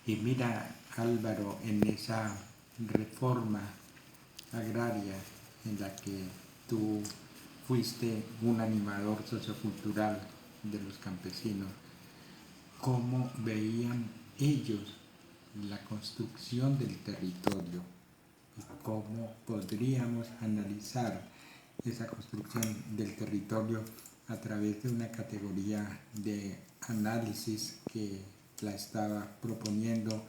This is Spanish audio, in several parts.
Y mira, Álvaro, en esa reforma agraria en la que tú fuiste un animador sociocultural de los campesinos, cómo veían ellos la construcción del territorio y cómo podríamos analizar esa construcción del territorio a través de una categoría de análisis que la estaba proponiendo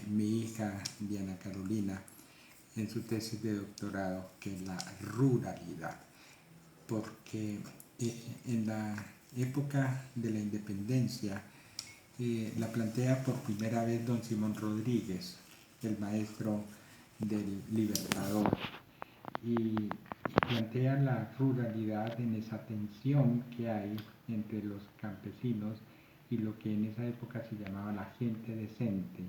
mi hija Diana Carolina en su tesis de doctorado, que es la ruralidad, porque en la época de la independencia la plantea por primera vez don Simón Rodríguez, el maestro del Libertador, y plantea la ruralidad en esa tensión que hay entre los campesinos y lo que en esa época se llamaba la gente decente,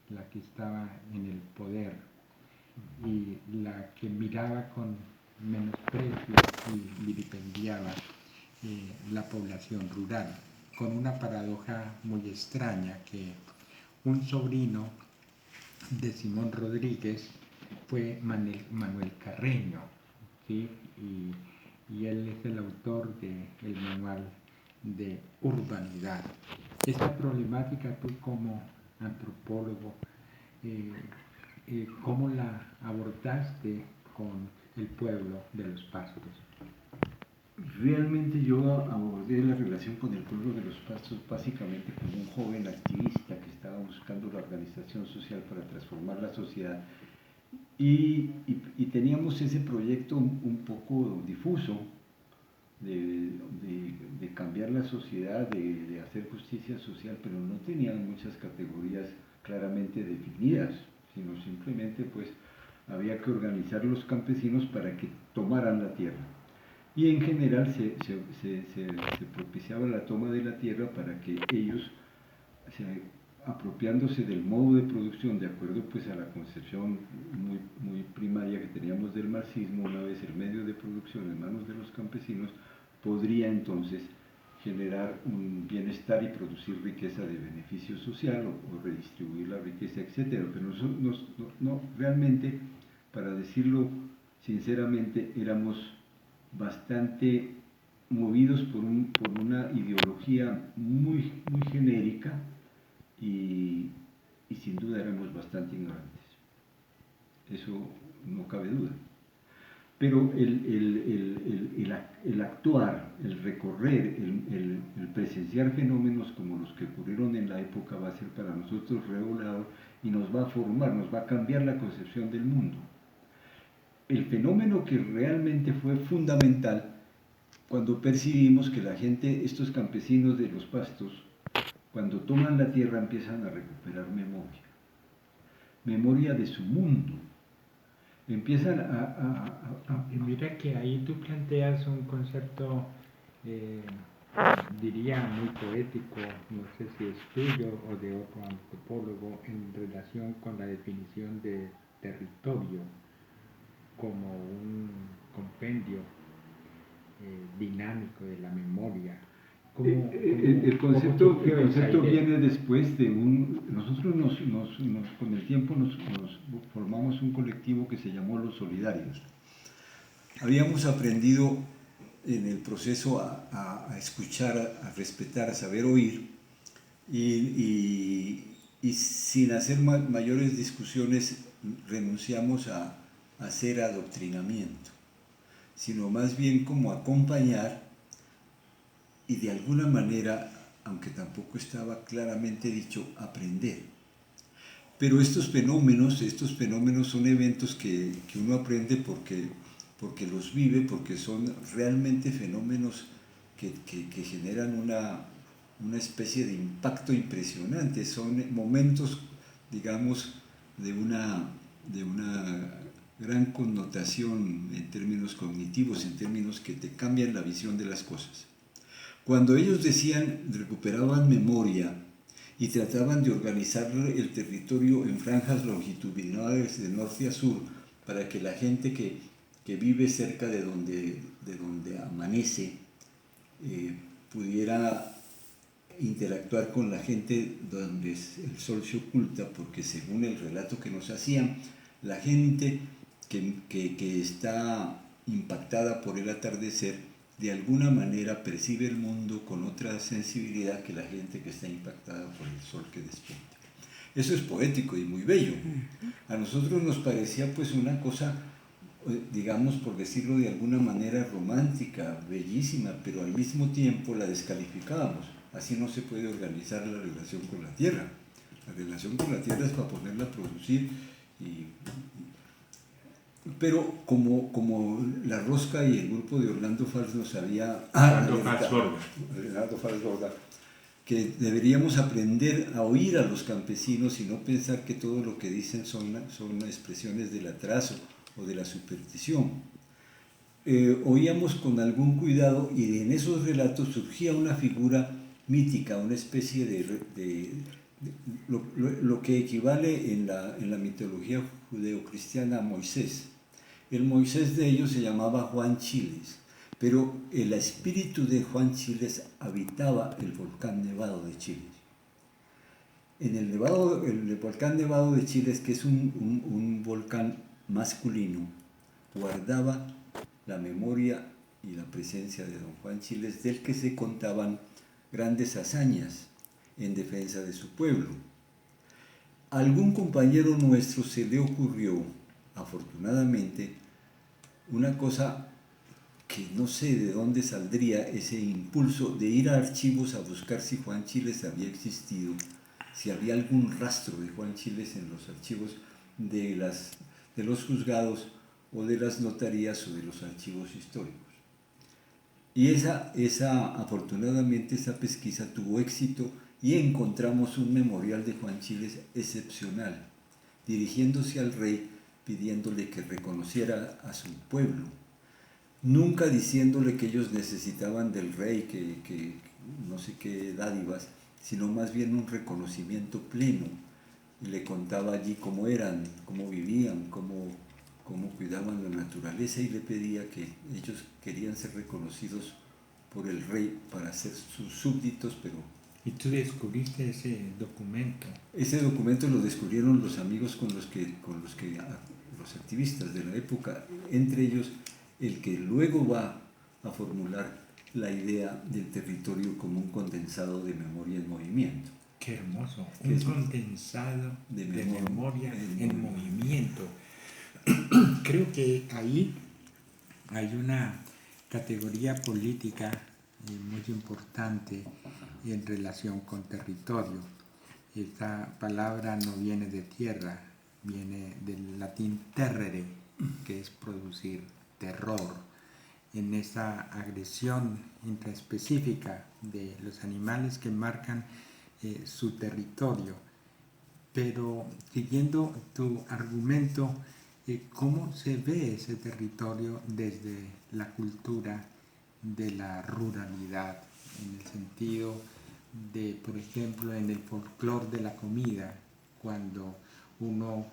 la que estaba en el poder y la que miraba con menosprecio y vilipendiaba la población rural, con una paradoja muy extraña, que un sobrino de Simón Rodríguez fue Manuel Carreño, ¿sí? y él es el autor del manual de urbanidad. Esta problemática, tú como antropólogo, ¿cómo la abordaste con el pueblo de los Pastos? Realmente yo abordé la relación con el pueblo de los Pastos básicamente como un joven activista que estaba buscando la organización social para transformar la sociedad y teníamos ese proyecto un poco difuso de cambiar la sociedad, de hacer justicia social, pero no tenían muchas categorías claramente definidas, sino simplemente pues había que organizar los campesinos para que tomaran la tierra. Y en general se propiciaba la toma de la tierra para que ellos, apropiándose del modo de producción, de acuerdo pues a la concepción muy primaria que teníamos del marxismo, una vez el medio de producción en manos de los campesinos, podría entonces generar un bienestar y producir riqueza de beneficio social o redistribuir la riqueza, etc. Pero no, realmente, para decirlo sinceramente, éramos bastante movidos por una ideología muy genérica y sin duda éramos bastante ignorantes. Eso no cabe duda. Pero el actuar, el recorrer, el presenciar fenómenos como los que ocurrieron en la época va a ser para nosotros revelador y nos va a formar, nos va a cambiar la concepción del mundo. El fenómeno que realmente fue fundamental cuando percibimos que la gente, estos campesinos de los Pastos, cuando toman la tierra empiezan a recuperar memoria de su mundo. Empiezan Y mira que ahí tú planteas un concepto, diría muy poético, no sé si es tuyo o de otro antropólogo, en relación con la definición de territorio como un compendio dinámico de la memoria. El concepto viene después de nosotros con el tiempo nos formamos un colectivo que se llamó Los Solidarios. Habíamos aprendido en el proceso a escuchar, a respetar, a saber oír y sin hacer mayores discusiones renunciamos a hacer adoctrinamiento, sino más bien como acompañar y de alguna manera, aunque tampoco estaba claramente dicho, aprender. Pero estos fenómenos son eventos que uno aprende porque los vive, porque son realmente fenómenos que generan una especie de impacto impresionante. Son momentos, digamos, de una gran connotación en términos cognitivos, en términos que te cambian la visión de las cosas. Cuando ellos decían, recuperaban memoria y trataban de organizar el territorio en franjas longitudinales de norte a sur para que la gente que vive cerca de donde amanece pudiera interactuar con la gente donde el sol se oculta, porque según el relato que nos hacían, la gente que está impactada por el atardecer, de alguna manera percibe el mundo con otra sensibilidad que la gente que está impactada por el sol que despierta. Eso es poético y muy bello. A nosotros nos parecía pues una cosa, digamos, por decirlo de alguna manera, romántica, bellísima, pero al mismo tiempo la descalificábamos. Así no se puede organizar la relación con la tierra. La relación con la tierra es para ponerla a producir pero como La Rosca y el grupo de Orlando Fals nos había Orlando Fals Borda, que deberíamos aprender a oír a los campesinos y no pensar que todo lo que dicen son expresiones del atraso o de la superstición. Oíamos con algún cuidado y en esos relatos surgía una figura mítica, una especie de lo que equivale en la mitología judeocristiana a Moisés. El Moisés de ellos se llamaba Juan Chiles, pero el espíritu de Juan Chiles habitaba el volcán Nevado de Chiles. En el volcán Nevado de Chiles, que es un volcán masculino, guardaba la memoria y la presencia de don Juan Chiles, del que se contaban grandes hazañas en defensa de su pueblo. A algún compañero nuestro se le ocurrió, afortunadamente, una cosa que no sé de dónde saldría ese impulso de ir a archivos a buscar si Juan Chiles había existido, si había algún rastro de Juan Chiles en los archivos de los juzgados o de las notarías o de los archivos históricos. Y afortunadamente esa pesquisa tuvo éxito y encontramos un memorial de Juan Chiles excepcional, dirigiéndose al rey pidiéndole que reconociera a su pueblo, nunca diciéndole que ellos necesitaban del rey, que no sé qué dádivas, sino más bien un reconocimiento pleno. Y le contaba allí cómo eran, cómo vivían, cómo cuidaban la naturaleza y le pedía que ellos querían ser reconocidos por el rey para ser sus súbditos, pero... ¿Y tú descubriste ese documento? Ese documento lo descubrieron los amigos con los que los activistas de la época, entre ellos el que luego va a formular la idea del territorio como un condensado de memoria en movimiento. Qué hermoso, un condensado de memoria en movimiento. Creo que ahí hay una categoría política muy importante en relación con territorio. Esta palabra no viene de tierra, viene del latín terrere, que es producir terror. En esa agresión intraespecífica de los animales que marcan su territorio. Pero siguiendo tu argumento, ¿cómo se ve ese territorio desde la cultura de la ruralidad? En el sentido de, por ejemplo, en el folclore de la comida, cuando uno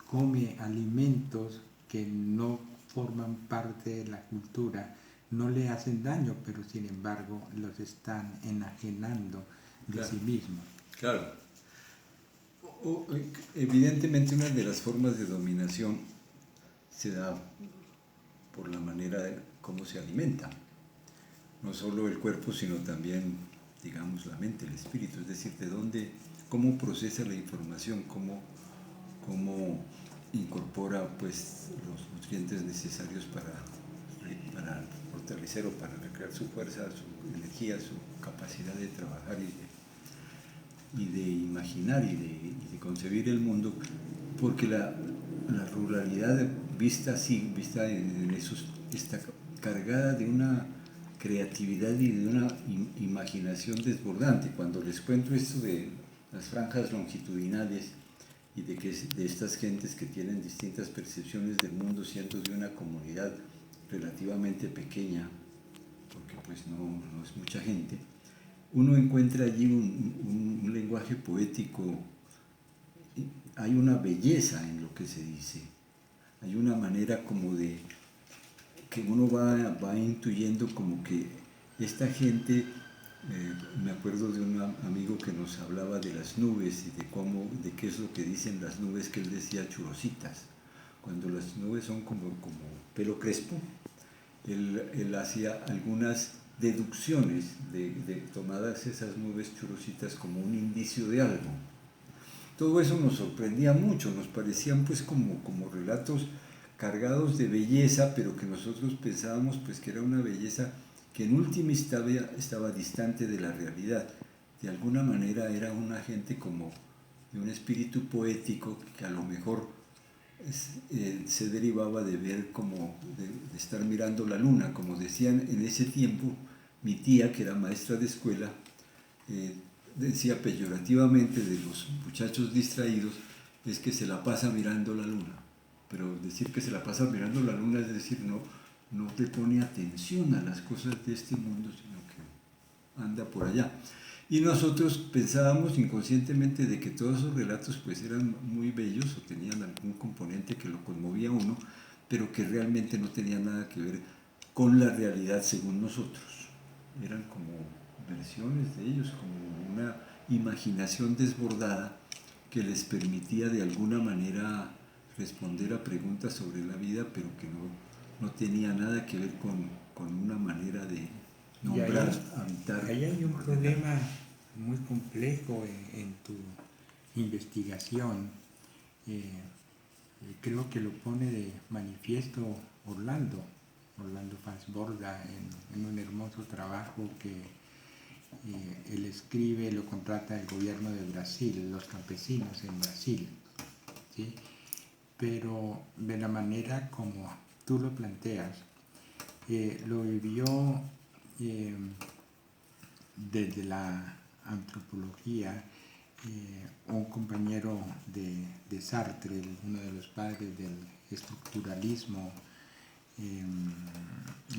come alimentos que no forman parte de la cultura, no le hacen daño, pero sin embargo los están enajenando de sí mismos. Claro. Evidentemente una de las formas de dominación se da por la manera de cómo se alimenta. No solo el cuerpo, sino también, digamos, la mente, el espíritu, es decir, cómo procesa la información, cómo incorpora pues, los nutrientes necesarios para fortalecer o para recrear su fuerza, su energía, su capacidad de trabajar y de imaginar y de concebir el mundo, porque la ruralidad vista así, vista en esos, está cargada de una creatividad y de una imaginación desbordante. Cuando les cuento esto de las franjas longitudinales y de estas gentes que tienen distintas percepciones del mundo siendo de una comunidad relativamente pequeña, porque pues no es mucha gente, uno encuentra allí un lenguaje poético, hay una belleza en lo que se dice, hay una manera como de que uno va intuyendo como que esta gente Me acuerdo de un amigo que nos hablaba de las nubes y de qué es lo que dicen las nubes, que él decía churositas. Cuando las nubes son como pelo crespo, él hacía algunas deducciones tomadas esas nubes churositas como un indicio de algo. Todo eso nos sorprendía mucho, nos parecían pues como relatos cargados de belleza, pero que nosotros pensábamos pues que era una belleza que en última estaba distante de la realidad. De alguna manera era una gente como de un espíritu poético que a lo mejor se derivaba de ver como de estar mirando la luna, como decían en ese tiempo mi tía, que era maestra de escuela, decía peyorativamente de los muchachos distraídos, es que se la pasa mirando la luna. Pero decir que se la pasa mirando la luna es decir, no te pone atención a las cosas de este mundo, sino que anda por allá. Y nosotros pensábamos inconscientemente de que todos esos relatos pues eran muy bellos o tenían algún componente que lo conmovía a uno, pero que realmente no tenían nada que ver con la realidad según nosotros. Eran como versiones de ellos, como una imaginación desbordada que les permitía de alguna manera responder a preguntas sobre la vida, pero que no tenía nada que ver con una manera de nombrar, habitar. Ahí hay un problema muy complejo en tu investigación. Creo que lo pone de manifiesto Orlando Fassborda en un hermoso trabajo que él escribe, lo contrata el gobierno de Brasil, los campesinos en Brasil, ¿sí? Pero de la manera como tú lo planteas, lo vivió desde la antropología, un compañero de Sartre, uno de los padres del estructuralismo,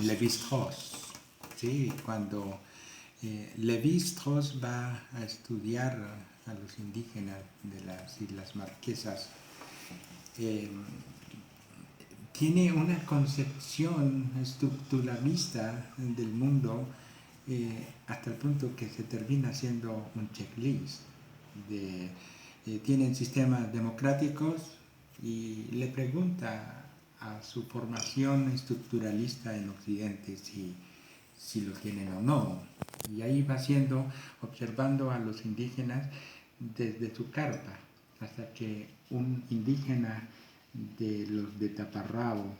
Lévi-Strauss, ¿sí? Cuando Lévi-Strauss va a estudiar a los indígenas de las Islas Marquesas, tiene una concepción estructuralista del mundo hasta el punto que se termina haciendo un checklist tienen sistemas democráticos y le pregunta a su formación estructuralista en Occidente si lo tienen o no. Y ahí va observando a los indígenas desde su carpa, hasta que un indígena de los de Taparrabo,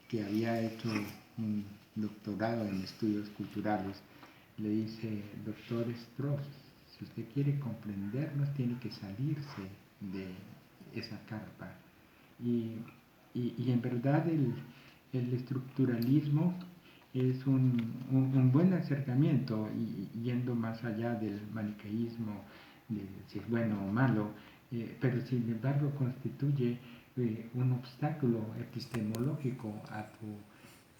que había hecho un doctorado en estudios culturales, le dice: doctor Strauss, si usted quiere comprendernos, tiene que salirse de esa carpa. Y en verdad el estructuralismo es un buen acercamiento, yendo más allá del maniqueísmo, de si es bueno o malo, pero sin embargo constituye un obstáculo epistemológico a tu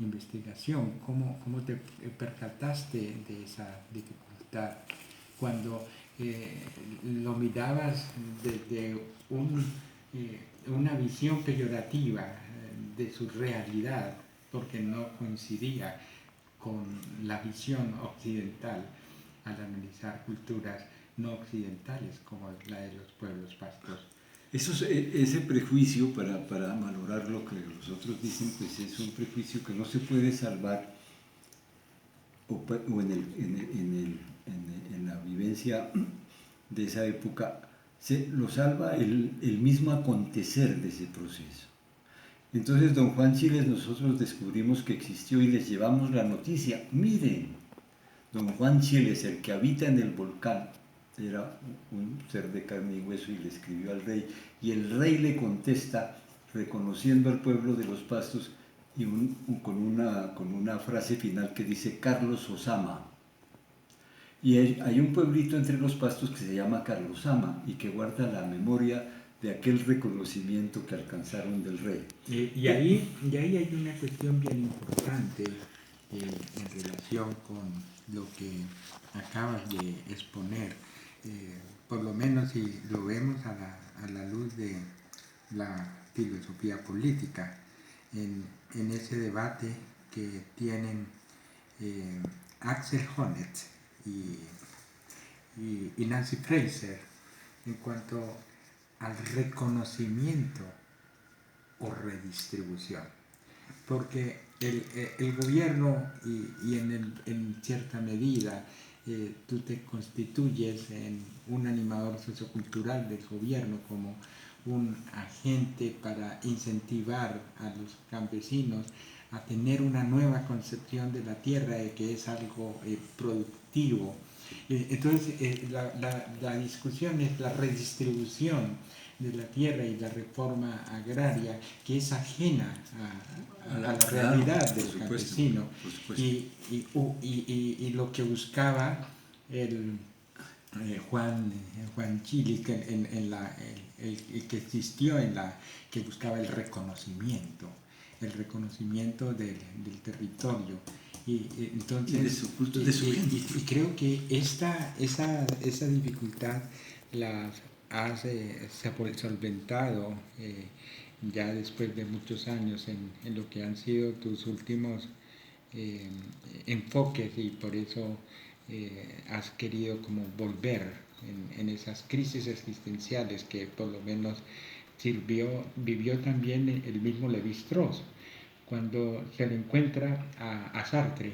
investigación. ¿Cómo te percataste de esa dificultad cuando lo mirabas desde una visión peyorativa de su realidad, porque no coincidía con la visión occidental al analizar culturas no occidentales como la de los pueblos pastos? Ese prejuicio, para valorar lo que los otros dicen, pues es un prejuicio que no se puede salvar o en la vivencia de esa época, lo salva el mismo acontecer de ese proceso. Entonces, don Juan Chiles, nosotros descubrimos que existió y les llevamos la noticia. Miren, don Juan Chiles, el que habita en el volcán, era un ser de carne y hueso y le escribió al rey. Y el rey le contesta, reconociendo al pueblo de los Pastos, y con una frase final que dice: Carlos Osama. Y hay un pueblito entre los Pastos que se llama Carlosama y que guarda la memoria de aquel reconocimiento que alcanzaron del rey. Y ahí hay una cuestión bien importante en relación con lo que acabas de exponer, por lo menos si lo vemos a la luz de la filosofía política, en ese debate que tienen Axel Honneth y Nancy Fraser en cuanto al reconocimiento o redistribución. Porque el gobierno y en cierta medida tú te constituyes en un animador sociocultural del gobierno como un agente para incentivar a los campesinos a tener una nueva concepción de la tierra, que es algo productivo. Entonces, la discusión es la redistribución de la tierra y la reforma agraria, que es ajena a la realidad del campesino. Y lo que buscaba Juan Chili, el que existió que buscaba el reconocimiento del territorio. Entonces, de su gente. Y creo que esa dificultad se ha solventado ya después de muchos años en lo que han sido tus últimos enfoques, y por eso has querido como volver en esas crisis existenciales que por lo menos vivió también el mismo Lévi-Strauss. Cuando se le encuentra a Sartre,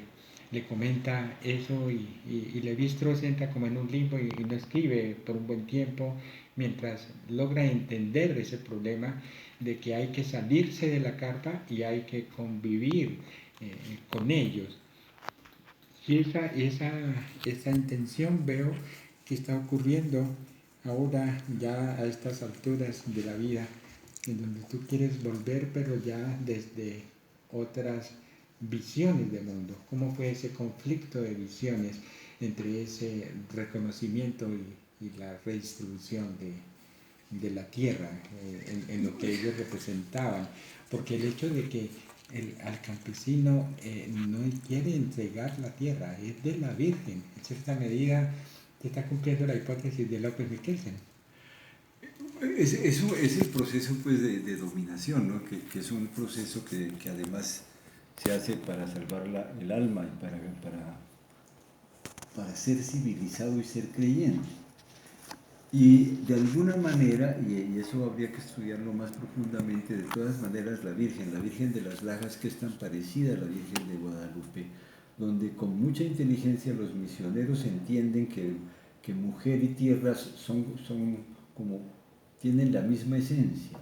le comenta eso y Lévi-Strauss entra como en un limbo y no escribe por un buen tiempo, mientras logra entender ese problema de que hay que salirse de la carpa y hay que convivir con ellos. Y esa intención veo que está ocurriendo ahora ya a estas alturas de la vida, en donde tú quieres volver, pero ya desde otras visiones de mundo. ¿Cómo fue ese conflicto de visiones entre ese reconocimiento y la redistribución de la tierra en lo que ellos representaban? Porque el hecho de que al campesino no quiere entregar la tierra, es de la Virgen. En cierta medida se está cumpliendo la hipótesis de López Michelsen. Es el proceso pues, de dominación, ¿no? que es un proceso que además se hace para salvar el alma y para ser civilizado y ser creyente. Y de alguna manera, y eso habría que estudiarlo más profundamente, de todas maneras la Virgen de las Lajas, que es tan parecida a la Virgen de Guadalupe, donde con mucha inteligencia los misioneros entienden que mujer y tierra son como, tienen la misma esencia.